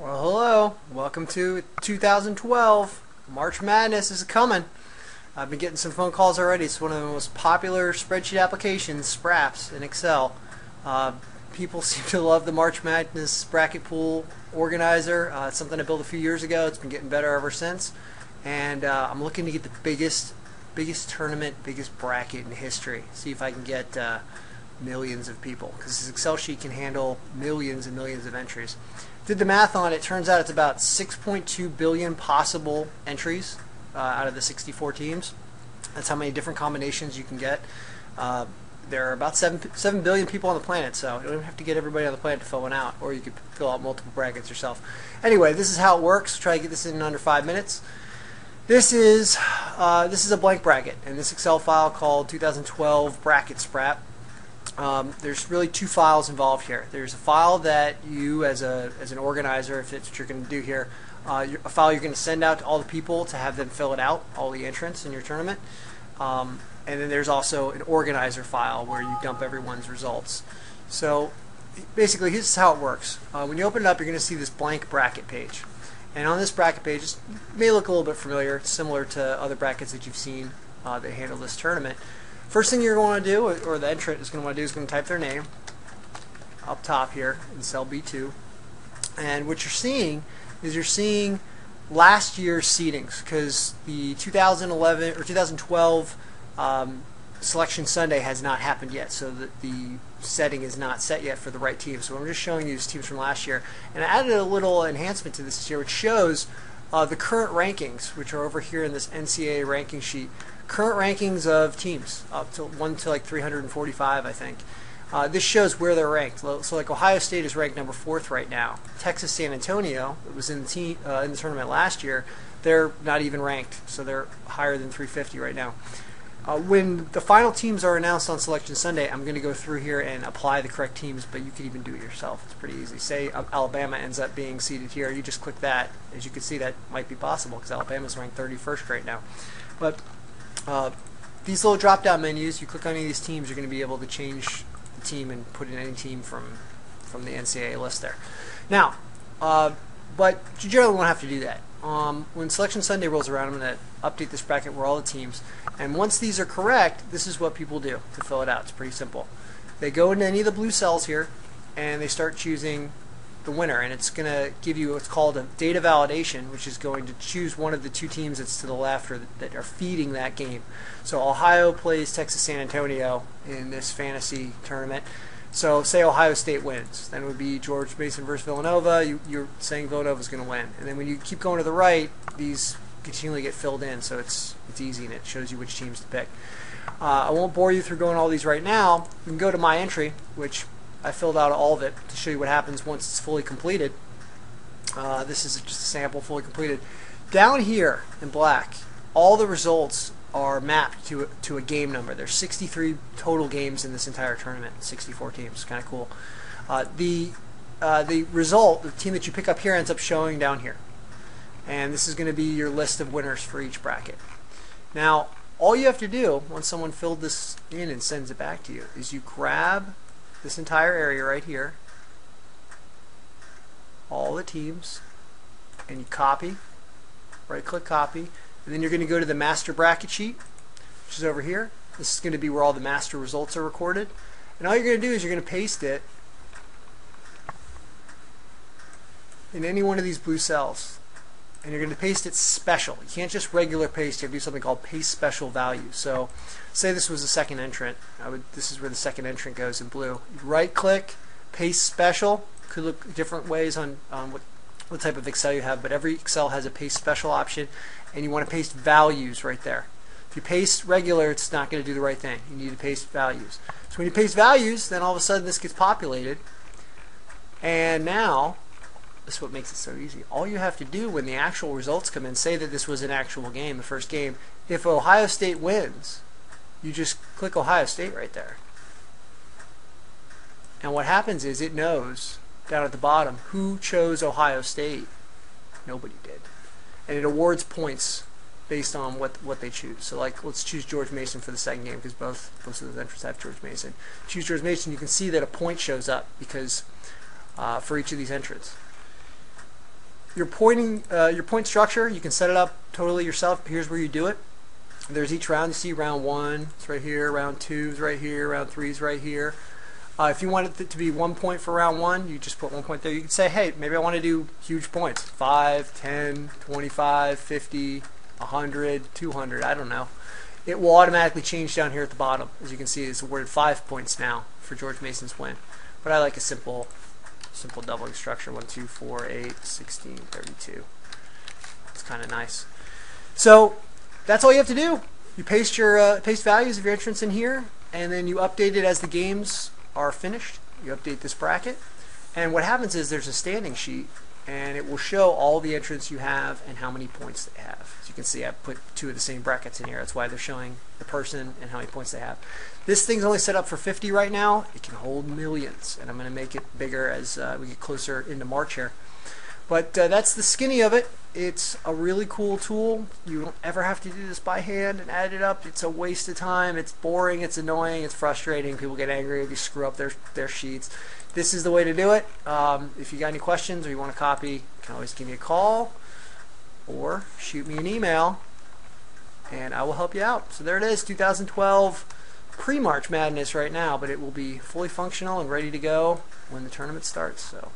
Well, hello. Welcome to 2012. March Madness is coming. I've been getting some phone calls already. It's one of the most popular spreadsheet applications, Spraps, in Excel. People seem to love the March Madness bracket pool organizer. It's something I built a few years ago. It's been getting better ever since. And I'm looking to get the biggest tournament, biggest bracket in history. See if I can get millions of people, because this Excel sheet can handle millions and millions of entries. Did the math on it. Turns out it's about 6.2 billion possible entries out of the 64 teams. That's how many different combinations you can get. There are about 7 billion people on the planet, so you don't have to get everybody on the planet to fill one out, or you could fill out multiple brackets yourself. Anyway, this is how it works. Try to get this in under 5 minutes. This is a blank bracket, and this Excel file called 2012 bracket sprap. There's really two files involved here. There's a file that you, as an organizer, if that's what you're going to do here, a file you're going to send out to all the people to have them fill it out, all the entrants in your tournament. And then there's also an organizer file where you dump everyone's results. So basically, this is how it works. When you open it up, you're going to see this blank bracket page. And on this bracket page, it may look a little bit familiar. It's similar to other brackets that you've seen that handle this tournament. First thing you're going to do, or the entrant is going to want to do, is going to type their name up top here in cell B2. And what you're seeing is last year's seedings, because the 2011 or 2012 Selection Sunday has not happened yet, so the setting is not set yet for the right team. So I'm just showing you these teams from last year, and I added a little enhancement to this year, which shows the current rankings, which are over here in this NCAA ranking sheet. Current rankings of teams, up to 1 to like 345, I think. This shows where they're ranked. So like Ohio State is ranked number 4th right now. Texas San Antonio, that was in the tournament last year, they're not even ranked, so they're higher than 350 right now. When the final teams are announced on Selection Sunday, I'm going to go through here and apply the correct teams, but you can even do it yourself. It's pretty easy. Say Alabama ends up being seeded here, you just click that. As you can see, that might be possible because Alabama's ranked 31st right now. But these little drop-down menus, you click on any of these teams, you're going to be able to change the team and put in any team from the NCAA list there. Now, but you generally won't have to do that. When Selection Sunday rolls around, I'm going to update this bracket where all the teams, and once these are correct, this is what people do to fill it out. It's pretty simple. They go into any of the blue cells here, and they start choosing the winner, and it's going to give you what's called a data validation, which is going to choose one of the two teams that's to the left or that are feeding that game. So Ohio plays Texas San Antonio in this fantasy tournament. So say Ohio State wins, then it would be George Mason versus Villanova. You're saying Villanova's going to win, and then when you keep going to the right, these continually get filled in, so it's easy and it shows you which teams to pick. I won't bore you through going all these right now. You can go to My Entry, which I filled out all of it to show you what happens once it's fully completed. This is just a sample fully completed. Down here in black, all the results are mapped to a game number. There's 63 total games in this entire tournament, 64 teams. Kind of cool. The result, the team that you pick up here, ends up showing down here. And this is going to be your list of winners for each bracket. Now, all you have to do, once someone filled this in and sends it back to you, is you grab this entire area right here, all the teams, and you copy, right-click copy, and then you're going to go to the master bracket sheet, which is over here. This is going to be where all the master results are recorded. And all you're going to do is you're going to paste it in any one of these blue cells. And you're going to paste it special. You can't just regular paste. You have to do something called paste special value. So say this was the second entrant. This is where the second entrant goes in blue. You right-click, paste special. Could look different ways on what type of Excel you have, but every Excel has a paste special option, and you want to paste values right there. If you paste regular, it's not going to do the right thing. You need to paste values. So when you paste values, then all of a sudden this gets populated, and now this is what makes it so easy. All you have to do when the actual results come in, say that this was an actual game, the first game, if Ohio State wins, you just click Ohio State right there. And what happens is it knows down at the bottom who chose Ohio State. Nobody did. And it awards points based on what they choose. So like, let's choose George Mason for the second game, because both of those entrants have George Mason. Choose George Mason, you can see that a point shows up because for each of these entrants. your point structure, you can set it up totally yourself. Here's where you do it. There's each round. You see round 1 is right here, round 2 is right here, round 3 is right here. If you want it to be 1 point for round 1, you just put 1 point there. You can say, hey, maybe I want to do huge points, 5, 10, 25, 50, 100, 200, I don't know. It will automatically change down here at the bottom. As you can see, it's awarded 5 points now for George Mason's win. But I like a simple doubling structure, 1, 2, 4, 8, 16, 32. It's kind of nice. So that's all you have to do. You paste your paste values of your entrants in here, and then you update it as the games are finished. You update this bracket, and what happens is there's a standing sheet, and it will show all the entrants you have and how many points they have. As you can see, I put 2 of the same brackets in here. That's why they're showing the person and how many points they have. This thing's only set up for 50 right now. It can hold millions, and I'm going to make it bigger as we get closer into March here. But that's the skinny of it. It's a really cool tool. You don't ever have to do this by hand and add it up. It's a waste of time. It's boring. It's annoying. It's frustrating. People get angry if you screw up their sheets. This is the way to do it. If you got any questions or you want a copy, you can always give me a call or shoot me an email, and I will help you out. So there it is, 2012 pre-March Madness right now, but it will be fully functional and ready to go when the tournament starts. So